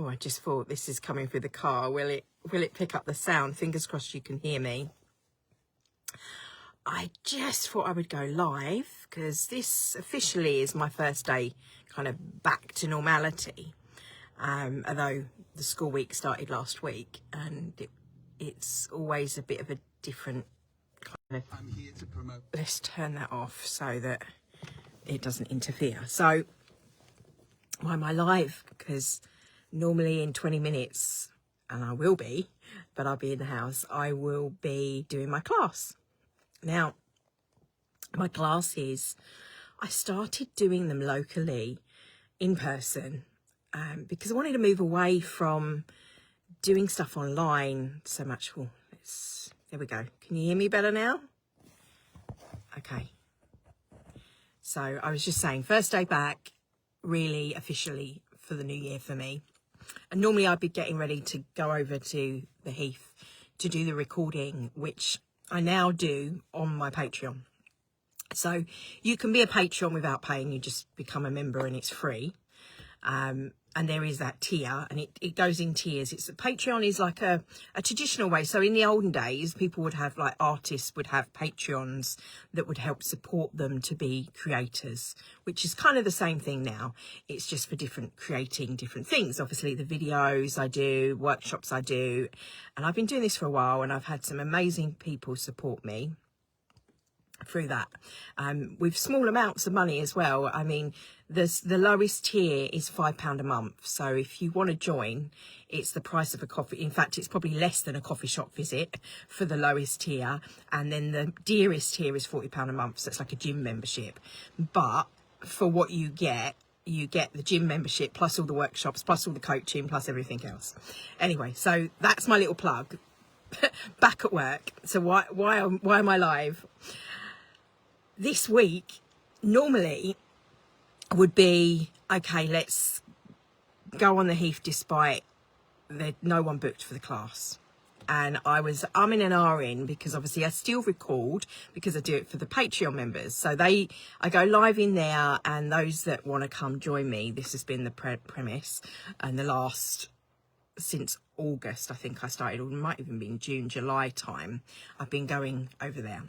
Oh, I just thought this is coming through the car. Will it pick up the sound? Fingers crossed you can hear me. I just thought I would go live because this officially is my first day kind of back to normality. Although the school week started last week, and it's always a bit of a different kind of... I'm here to promote. Let's turn that off so that it doesn't interfere. So why am I live? Because normally in 20 minutes, and I will be, but I'll be in the house, I will be doing my class. Now, my classes, I started doing them locally in person because I wanted to move away from doing stuff online so much. Well, there we go. Can you hear me better now? Okay. So I was just saying, first day back, really officially for the new year for me. And normally I'd be getting ready to go over to the Heath to do the recording, which I now do on my Patreon. So you can be a Patreon without paying. You just become a member and it's free. And there is that tier, and it goes in tiers. Patreon is like a traditional way. So in the olden days, people would have, like, artists would have Patreons that would help support them to be creators, which is kind of the same thing now. It's just for creating different things. Obviously the videos I do, workshops I do, and I've been doing this for a while, and I've had some amazing people support me through that, with small amounts of money as well. I mean, the lowest tier is £5 a month. So if you want to join, it's the price of a coffee. In fact, it's probably less than a coffee shop visit for the lowest tier. And then the dearest tier is £40 a month. So it's like a gym membership. But for what you get the gym membership plus all the workshops, plus all the coaching, plus everything else. Anyway, so that's my little plug. Back at work. So why am I live? This week, normally, would be, okay, let's go on the Heath despite no one booked for the class. And I was in and ahhing because obviously I still record because I do it for the Patreon members. So I go live in there, and those that want to come join me, this has been the premise, and since August, I think I started, or it might even be in June, July time, I've been going over there.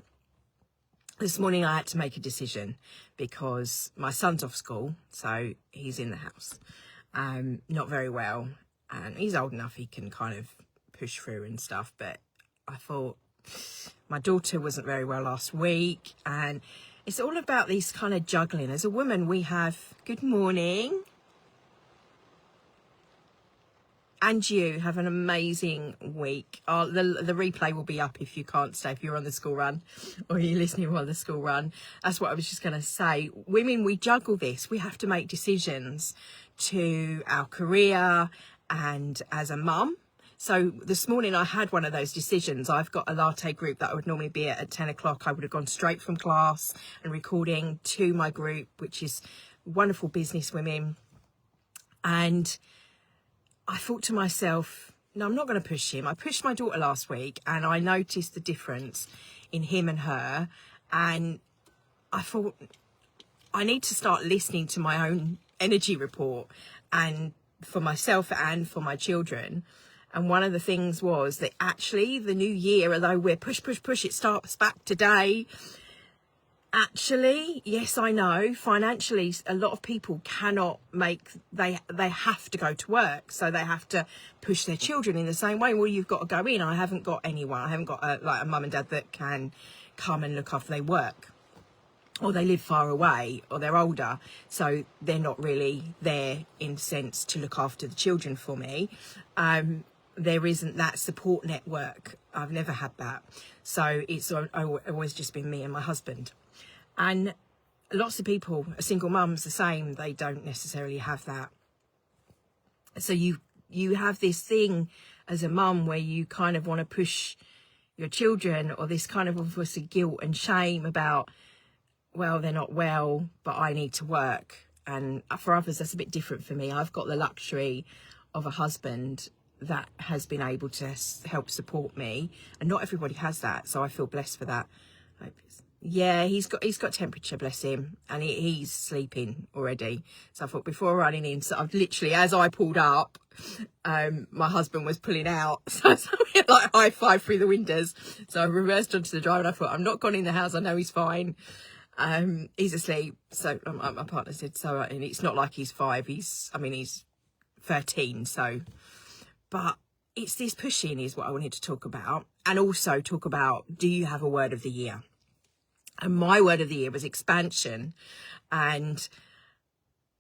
This morning I had to make a decision because my son's off school, so he's in the house, not very well, and he's old enough he can kind of push through and stuff, but I thought my daughter wasn't very well last week, and it's all about these kind of juggling. As a woman, we have, good morning, and you have an amazing week. The replay will be up if you can't stay, if you're on the school run or you're listening while the school run. That's what I was just going to say. Women, we juggle this. We have to make decisions to our career and as a mum. So this morning I had one of those decisions. I've got a latte group that I would normally be at 10 o'clock. I would have gone straight from class and recording to my group, which is wonderful business women. And I thought to myself, no, I'm not going to push him. I pushed my daughter last week, and I noticed the difference in him and her. And I thought, I need to start listening to my own energy report, and for myself and for my children. And one of the things was that actually the new year, although we're push, it starts back today. Actually, yes, I know, financially, a lot of people cannot they have to go to work. So they have to push their children in the same way. Well, you've got to go in. I haven't got anyone. I haven't got a mum and dad that can come and look after their work. Or they live far away, or they're older. So they're not really there in a sense to look after the children for me. There isn't that support network. I've never had that. So it's always just been me and my husband. And lots of people, single mums, the same, they don't necessarily have that. So you have this thing as a mum where you kind of want to push your children, or this kind of obviously guilt and shame about, well, they're not well, but I need to work. And for others, that's a bit different for me. I've got the luxury of a husband that has been able to help support me, and not everybody has that, so I feel blessed for that. Yeah, he's got temperature, bless him, and he's sleeping already. So I thought before running in, so I've literally, as I pulled up, my husband was pulling out. So we had like high five through the windows. So I reversed onto the drive and I thought, I'm not gone in the house. I know he's fine. He's asleep. So my partner said, so, and it's not like he's 5. He's 13. So, but it's this pushing is what I wanted to talk about. And also talk about, do you have a word of the year? And my word of the year was expansion. And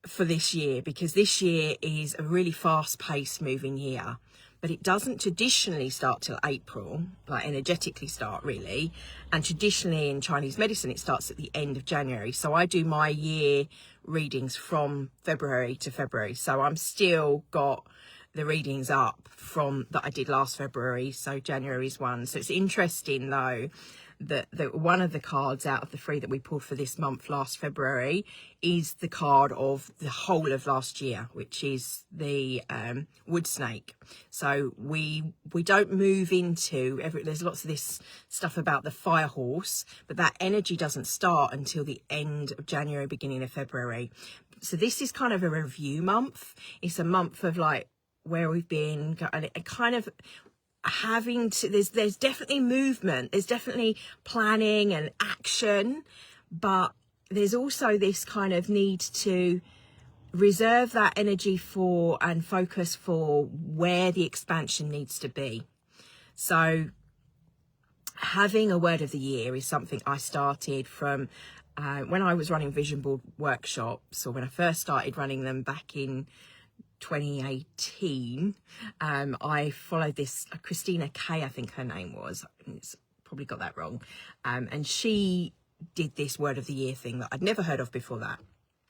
for this year, because this year is a really fast-paced moving year, but it doesn't traditionally start till April, like energetically start really, and traditionally in Chinese medicine it starts at the end of January. So I do my year readings from February to February, so I'm still got the readings up from that I did last February, so January's one. So it's interesting though that one of the cards out of the 3 that we pulled for this month last February is the card of the whole of last year, which is the wood snake. So we don't move into there's lots of this stuff about the fire horse, but that energy doesn't start until the end of January, beginning of February. So this is kind of a review month. It's a month of like where we've been, and it kind of having to, there's definitely movement, there's definitely planning and action, but there's also this kind of need to reserve that energy for and focus for where the expansion needs to be. So having a word of the year is something I started from when I was running vision board workshops, or when I first started running them back in 2018. I followed this Christina Kay, I think her name was, it's probably got that wrong, and she did this word of the year thing that I'd never heard of before that,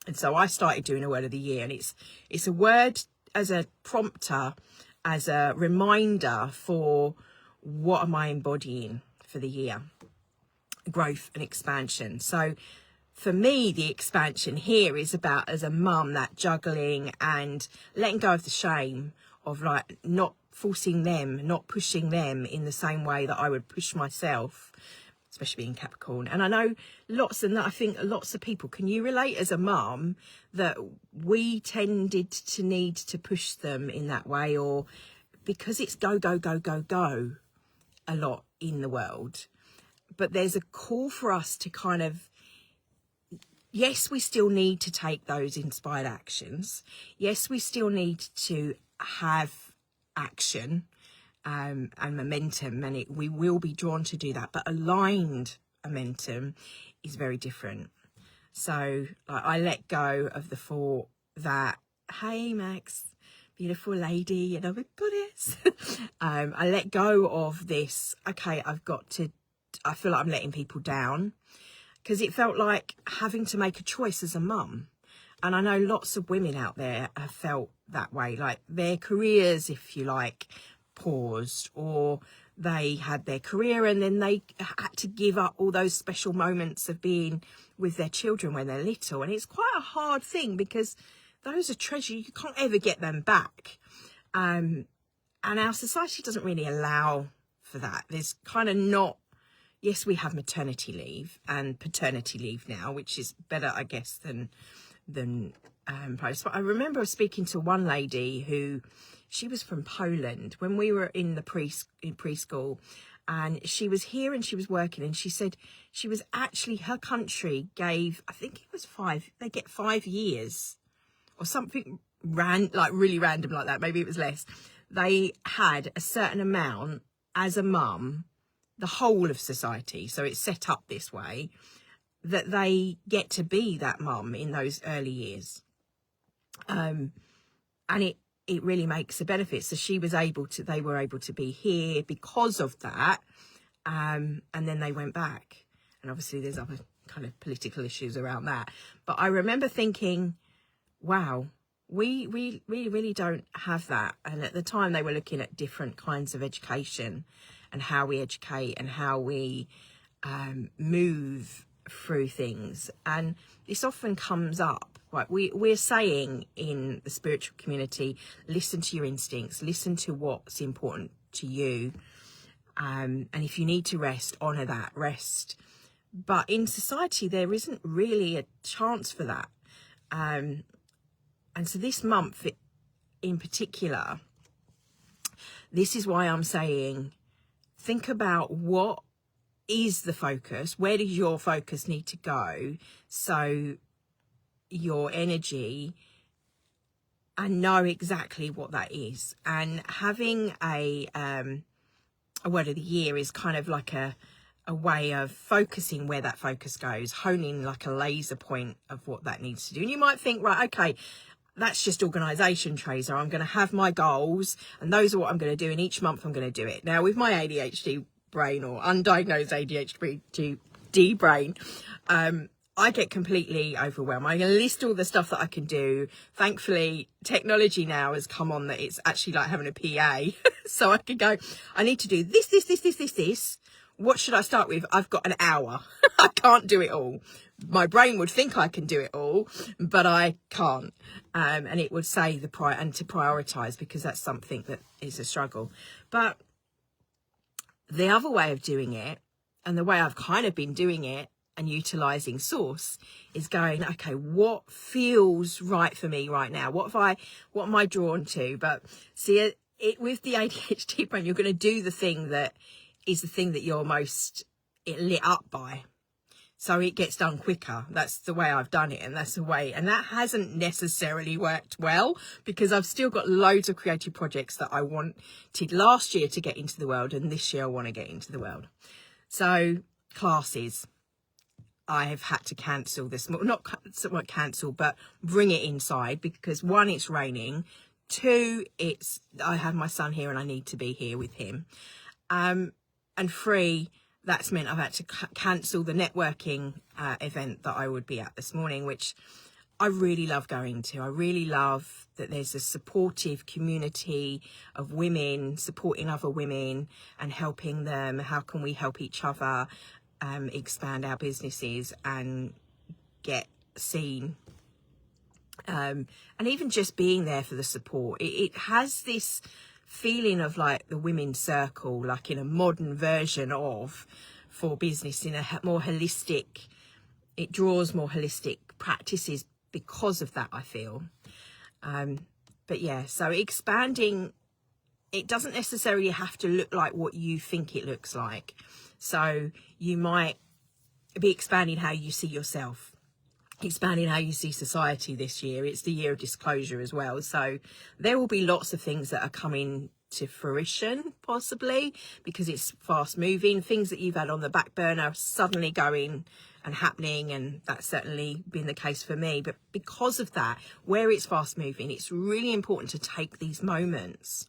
and so I started doing a word of the year, and it's a word as a prompter, as a reminder for what am I embodying for the year, growth and expansion. So for me, the expansion here is about, as a mum, that juggling and letting go of the shame of like not forcing them, not pushing them in the same way that I would push myself, especially being Capricorn. And I know I think lots of people, can you relate as a mum that we tended to need to push them in that way, or because it's go, go, go, go, go a lot in the world. But there's a call for us to kind of, yes, we still need to take those inspired actions. Yes, we still need to have action and momentum, and we will be drawn to do that. But aligned momentum is very different. So I let go of the thought that, hey, Max, beautiful lady, and I'm a goddess. I let go of this, okay, I feel like I'm letting people down. Because it felt like having to make a choice as a mum. And I know lots of women out there have felt that way, like their careers, if you like, paused, or they had their career and then they had to give up all those special moments of being with their children when they're little. And it's quite a hard thing because those are treasure, you can't ever get them back. And our society doesn't really allow for that. There's kind of not, yes, we have maternity leave and paternity leave now, which is better, I guess, than post. But I remember speaking to one lady who, she was from Poland when we were in preschool, and she was here and she was working, and she said she was actually, her country gave, I think it was 5, they get 5 years or something really random like that. Maybe it was less. They had a certain amount as a mum, the whole of society, so it's set up this way, that they get to be that mum in those early years. And it really makes a benefit. So they were able to be here because of that. And then they went back. And obviously there's other kind of political issues around that. But I remember thinking, wow, we really don't have that. And at the time they were looking at different kinds of education and how we educate and how we move through things. And this often comes up, right? We're saying in the spiritual community, listen to your instincts, listen to what's important to you. And if you need to rest, honour that, rest. But in society, there isn't really a chance for that. And so this month, in particular, this is why I'm saying, think about what is the focus, where does your focus need to go, so your energy, and know exactly what that is. And having a word of the year is kind of like a way of focusing where that focus goes, honing like a laser point of what that needs to do. And you might think, right, okay, that's just organisation, Tracer. I'm going to have my goals and those are what I'm going to do. And each month I'm going to do it. Now, with my ADHD brain, or undiagnosed ADHD brain, I get completely overwhelmed. I'm going to list all the stuff that I can do. Thankfully, technology now has come on that it's actually like having a PA. So I can go, I need to do this. What should I start with? I've got an hour. I can't do it all. My brain would think I can do it all, but I can't. And it would say to prioritise, because that's something that is a struggle. But the other way of doing it, and the way I've kind of been doing it and utilising Source, is going, okay, what feels right for me right now? What am I drawn to? But see, it with the ADHD brain, you're going to do the thing that is the thing that you're most lit up by. So it gets done quicker. That's the way I've done it. And that's the way. And that hasn't necessarily worked well, because I've still got loads of creative projects that I wanted last year to get into the world. And this year I want to get into the world. So classes, I have had to cancel this, not cancel, but bring it inside, because 1, it's raining. 2, I have my son here and I need to be here with him. And 3, that's meant I've had to cancel the networking event that I would be at this morning, which I really love going to. I really love that there's a supportive community of women supporting other women and helping them. How can we help each other expand our businesses and get seen? And even just being there for the support. It has this feeling of like the women's circle, like in a modern version of for business, in a more holistic, it draws more holistic practices because of that, I feel. But yeah, so expanding, it doesn't necessarily have to look like what you think it looks like. So you might be expanding how you see yourself, expanding how you see society this year. It's the year of disclosure as well. So there will be lots of things that are coming to fruition, possibly, because it's fast moving. Things that you've had on the back burner are suddenly going and happening, and that's certainly been the case for me. But because of that, where it's fast moving, it's really important to take these moments.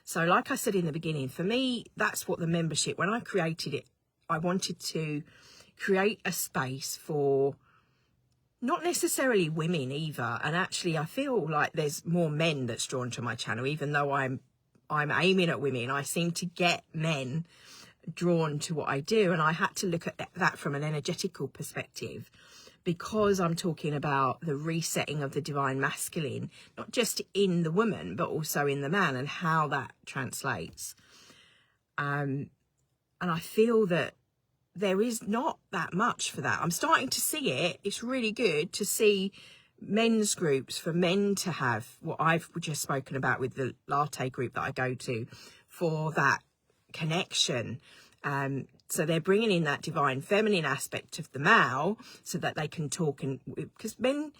So like I said in the beginning, for me, that's what the membership, when I created it, I wanted to create a space for not necessarily women either. And actually, I feel like there's more men that's drawn to my channel, even though I'm aiming at women. I seem to get men drawn to what I do. And I had to look at that from an energetical perspective, because I'm talking about the resetting of the divine masculine, not just in the woman, but also in the man, and how that translates. And I feel that there is not that much for that. I'm starting to see it. It's really good to see men's groups, for men to have what I've just spoken about with the latte group that I go to, for that connection. So they're bringing in that divine feminine aspect of the male so that they can talk, and because men,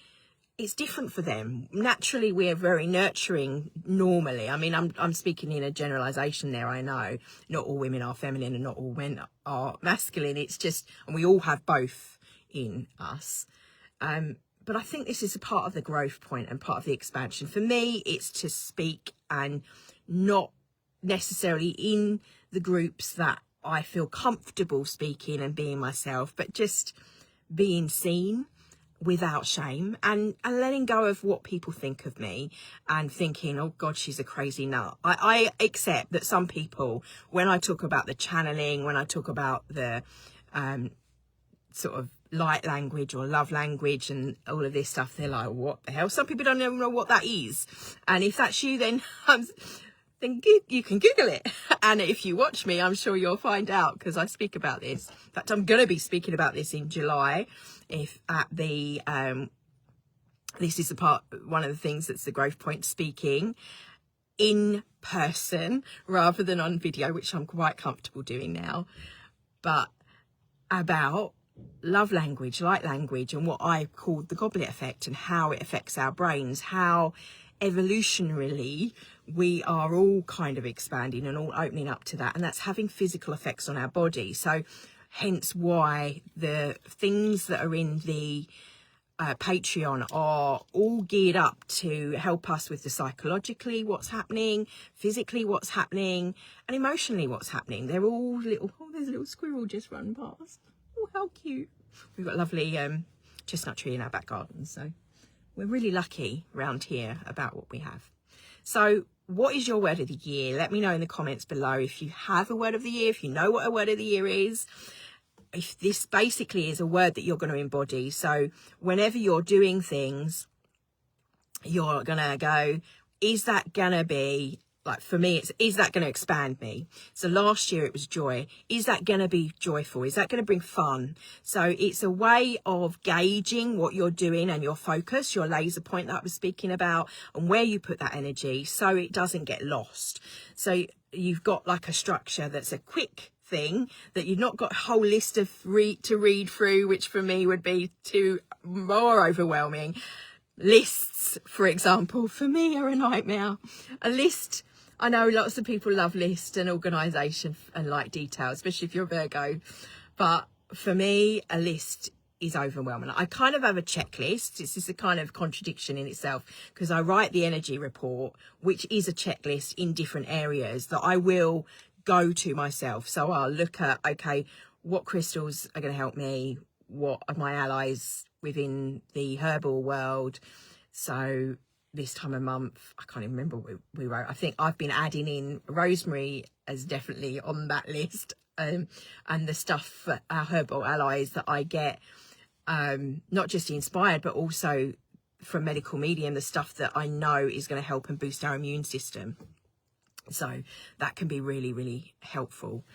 it's different for them. Naturally, we're very nurturing normally. I mean, I'm speaking in a generalization there. I know not all women are feminine and not all men are masculine. It's just, and we all have both in us. But I think this is a part of the growth point and part of the expansion. For me, it's to speak, and not necessarily in the groups that I feel comfortable speaking and being myself, but just being seen without shame, and letting go of what people think of me and thinking, oh God, she's a crazy nut. I accept that some people, when I talk about the channeling, when I talk about the sort of light language or love language and all of this stuff, they're like, what the hell? Some people don't even know what that is. And if that's you, then you can Google it. And if you watch me, I'm sure you'll find out, because I speak about this. In fact, I'm going to be speaking about this in July, if at the This is one of the things that's the growth point, speaking in person rather than on video, which I'm quite comfortable doing now, but about love language, light language, and what I call the goblet effect, and how it affects our brains, how evolutionarily we are all kind of expanding and all opening up to that, and that's having physical effects on our body. So hence why the things that are in the Patreon are all geared up to help us with the psychologically what's happening, physically what's happening, and emotionally what's happening. They're all little, oh, there's a little squirrel just run past. Oh, how cute. We've got a lovely chestnut tree in our back garden, so we're really lucky around here about what we have. So what is your word of the year? Let me know in the comments below if you have a word of the year, if you know what a word of the year is. If this basically is a word that you're going to embody. So whenever you're doing things, you're going to go, is that going to be, like for me, is that going to expand me? So last year it was joy. Is that going to be joyful? Is that going to bring fun? So it's a way of gauging what you're doing and your focus, your laser point that I was speaking about, and where you put that energy so it doesn't get lost. So you've got like a structure that's a quick thing, that you've not got a whole list of to read through, which for me would be too more overwhelming. Lists, for example, for me are a nightmare. A list, I know lots of people love lists and organisation and like details, especially if you're a Virgo, but for me a list is overwhelming. I kind of have a checklist. This is a kind of contradiction in itself, because I write the energy report, which is a checklist in different areas that I will go to myself. So I'll look at, okay, what crystals are going to help me? What are my allies within the herbal world? So this time of month, I can't even remember what we wrote. I think I've been adding in rosemary as definitely on that list, and the stuff for our herbal allies that I get, not just inspired, but also from medical medium, the stuff that I know is going to help and boost our immune system. So that can be really, really helpful,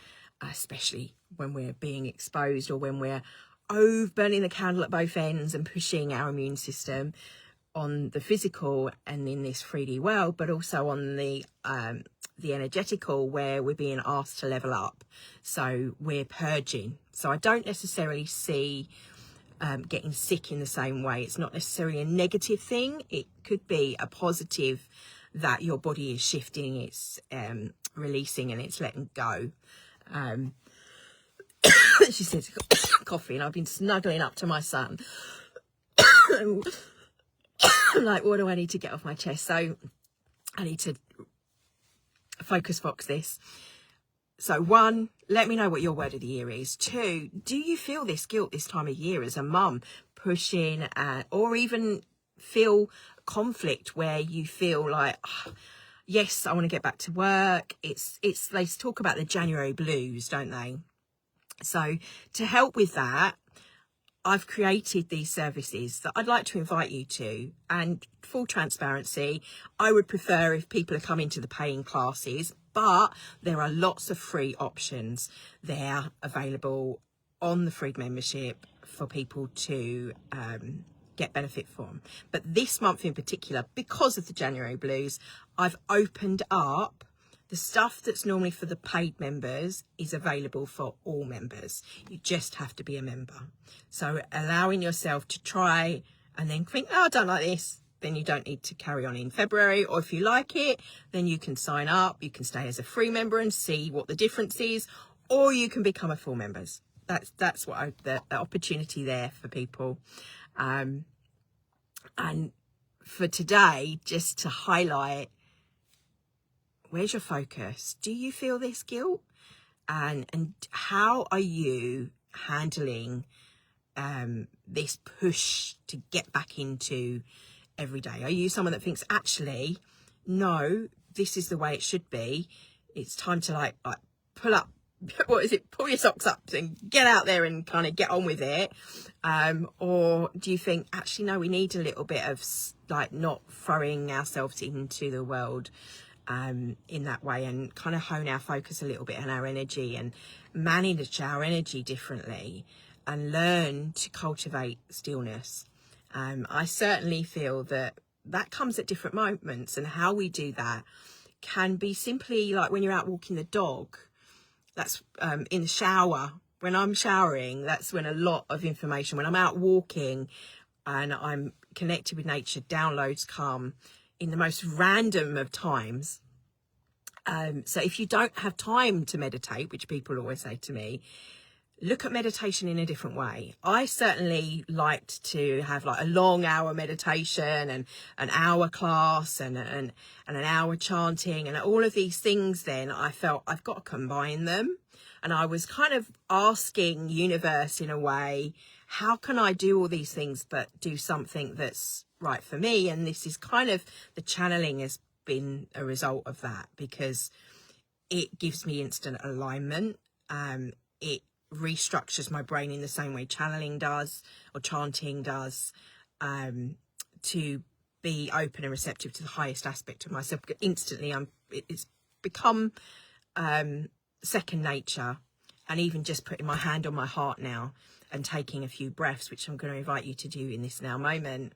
especially when we're being exposed, or when we're burning the candle at both ends and pushing our immune system on the physical and in this 3D world, but also on the energetical, where we're being asked to level up. So we're purging. So I don't necessarily see getting sick in the same way. It's not necessarily a negative thing. It could be a positive, that your body is shifting, it's releasing, and it's letting go. She says coffee, and I've been snuggling up to my son. I'm like, what do I need to get off my chest? So I need to focus box this. So 1, let me know what your word of the year is. 2, do you feel this guilt this time of year as a mum, pushing or even feel conflict where you feel like, oh, yes, I want to get back to work. It's they talk about the January blues, don't they? So to help with that, I've created these services that I'd like to invite you to. And full transparency, I would prefer if people are coming to the paying classes, but there are lots of free options there available on the free membership for people to get benefit from. But this month in particular, because of the January blues, I've opened up the stuff that's normally for the paid members is available for all members. You just have to be a member. So allowing yourself to try and then think, oh, I don't like this, then you don't need to carry on in February. Or if you like it, then you can sign up. You can stay as a free member and see what the difference is, or you can become a full members. That's what the opportunity there for people. And for today, just to highlight, where's your focus? Do you feel this guilt? And how are you handling this push to get back into every day? Are you someone that thinks, actually, no, this is the way it should be? It's time to like pull up, what is it? Pull your socks up and get out there and kind of get on with it. Or do you think, actually, no, we need a little bit of like not throwing ourselves into the world in that way, and kind of hone our focus a little bit on our energy and manage our energy differently, and learn to cultivate stillness I certainly feel that comes at different moments, and how we do that can be simply like when you're out walking the dog. That's in the shower. When I'm showering, that's when a lot of information, when I'm out walking and I'm connected with nature, downloads come in the most random of times. So if you don't have time to meditate, which people always say to me, look at meditation in a different way. I certainly liked to have like a long hour meditation and an hour class and an hour chanting and all of these things. Then I felt I've got to combine them. And I was kind of asking universe in a way, how can I do all these things but do something that's right for me? And this is kind of, the channeling has been a result of that, because it gives me instant alignment. It restructures my brain in the same way channeling does, or chanting does, to be open and receptive to the highest aspect of myself. Instantly, it's become second nature. And even just putting my hand on my heart now and taking a few breaths, which I'm going to invite you to do in this now moment.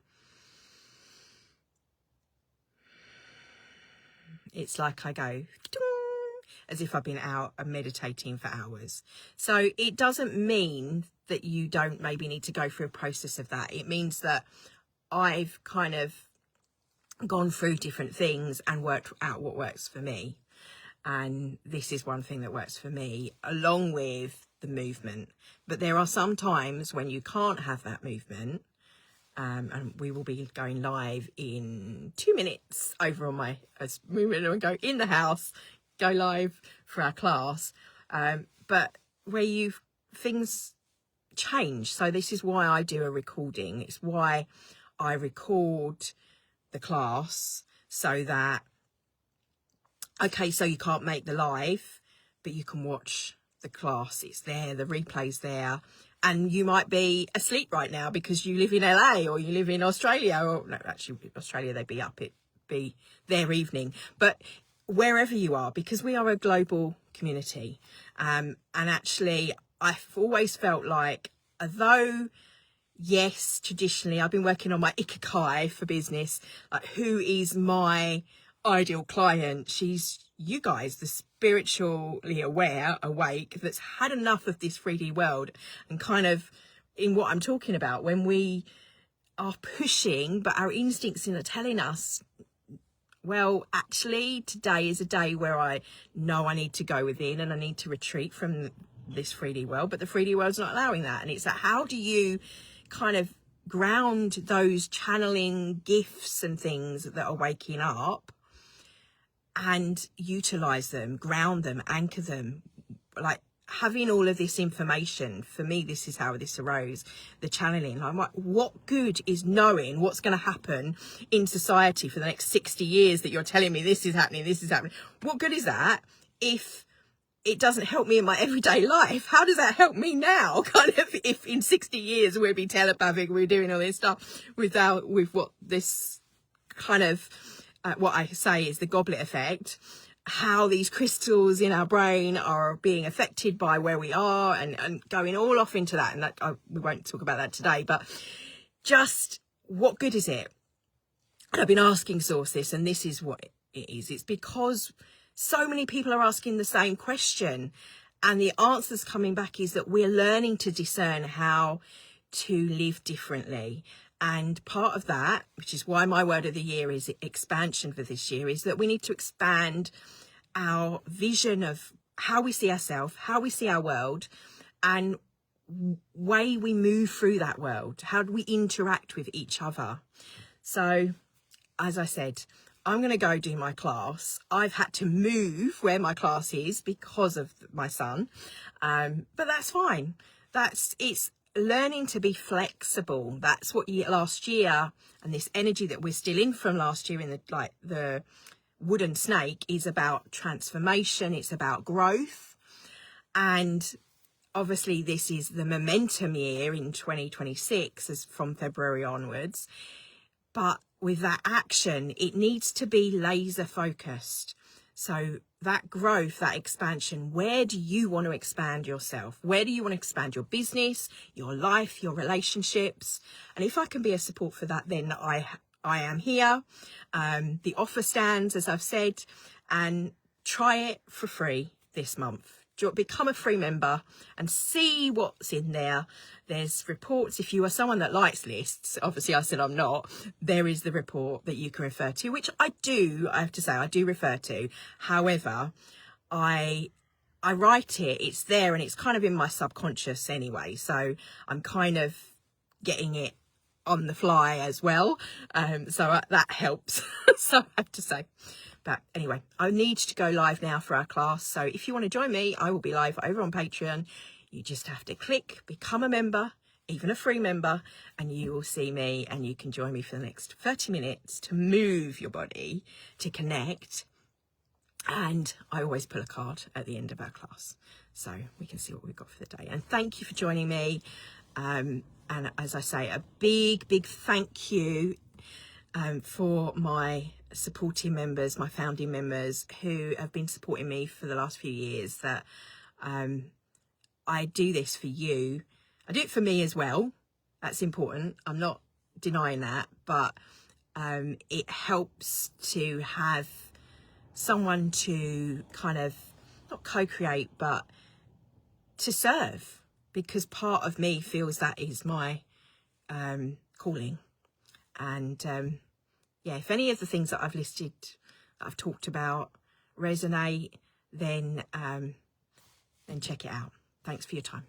It's like I go as if I've been out and meditating for hours. So it doesn't mean that you don't maybe need to go through a process of that. It means that I've kind of gone through different things and worked out what works for me. And this is one thing that works for me, along with the movement. But there are some times when you can't have that movement. And we will be going live in 2 minutes over on my movement, and go in the house, go live for our class. But where things change. So this is why I do a recording. It's why I record the class, so that, okay, so you can't make the live, but you can watch the class. It's there, the replay's there. And you might be asleep right now because you live in LA or you live in Australia, or no, actually Australia, they'd be up, it'd be their evening. But wherever you are, because we are a global community. And actually, I've always felt like, although, yes, traditionally, I've been working on my Ikigai for business, like who is my ideal client? She's you guys, the spiritually aware, awake, that's had enough of this 3D world, and kind of in what I'm talking about, when we are pushing, but our instincts are telling us, well, actually, today is a day where I know I need to go within and I need to retreat from this 3D world, but the 3D world's not allowing that. And it's like, how do you kind of ground those channeling gifts and things that are waking up and utilize them, ground them, anchor them? Like having all of this information, for me, this is how this arose, the channeling. I'm like, what good is knowing what's going to happen in society for the next 60 years that you're telling me this is happening, this is happening? What good is that if it doesn't help me in my everyday life? How does that help me now? Kind of, if in 60 years we'll be telepathic, we're doing all this stuff with what this kind of, what I say is the goblet effect, how these crystals in our brain are being affected by where we are, and going all off into that. And that we won't talk about that today, but just what good is it? And I've been asking Source this, and this is what it is. It's because so many people are asking the same question, and the answers coming back is that we're learning to discern how to live differently. And part of that, which is why my word of the year is expansion for this year, is that we need to expand our vision of how we see ourselves, how we see our world, and way we move through that world. How do we interact with each other? So, as I said, I'm going to go do my class. I've had to move where my class is because of my son, but that's fine. It's learning to be flexible. That's what last year, and this energy that we're still in from last year in the wooden snake, is about transformation. It's about growth. And obviously this is the momentum year in 2026, as from February onwards. But with that action, it needs to be laser focused. So that growth, that expansion, where do you want to expand yourself? Where do you want to expand your business, your life, your relationships? And if I can be a support for that, then I am here. The offer stands, as I've said, and try it for free this month. Become a free member and see what's in there. There's reports. If you are someone that likes lists, obviously I said I'm not, there is the report that you can refer to, which I have to say, I do refer to. However, I write it, it's there, and it's kind of in my subconscious anyway. So I'm kind of getting it on the fly as well. So that helps. So I have to say. But anyway, I need to go live now for our class. So if you want to join me, I will be live over on Patreon. You just have to click, become a member, even a free member, and you will see me, and you can join me for the next 30 minutes to move your body, to connect. And I always pull a card at the end of our class, so we can see what we've got for the day. And thank you for joining me. And as I say, a big thank you for my supporting members, my founding members who have been supporting me for the last few years. That I do this for you. I do it for me as well. That's important. I'm not denying that, but it helps to have someone to kind of not co-create, but to serve, because part of me feels that is my calling. And yeah, if any of the things that I've listed, that I've talked about, resonate, then check it out. Thanks for your time.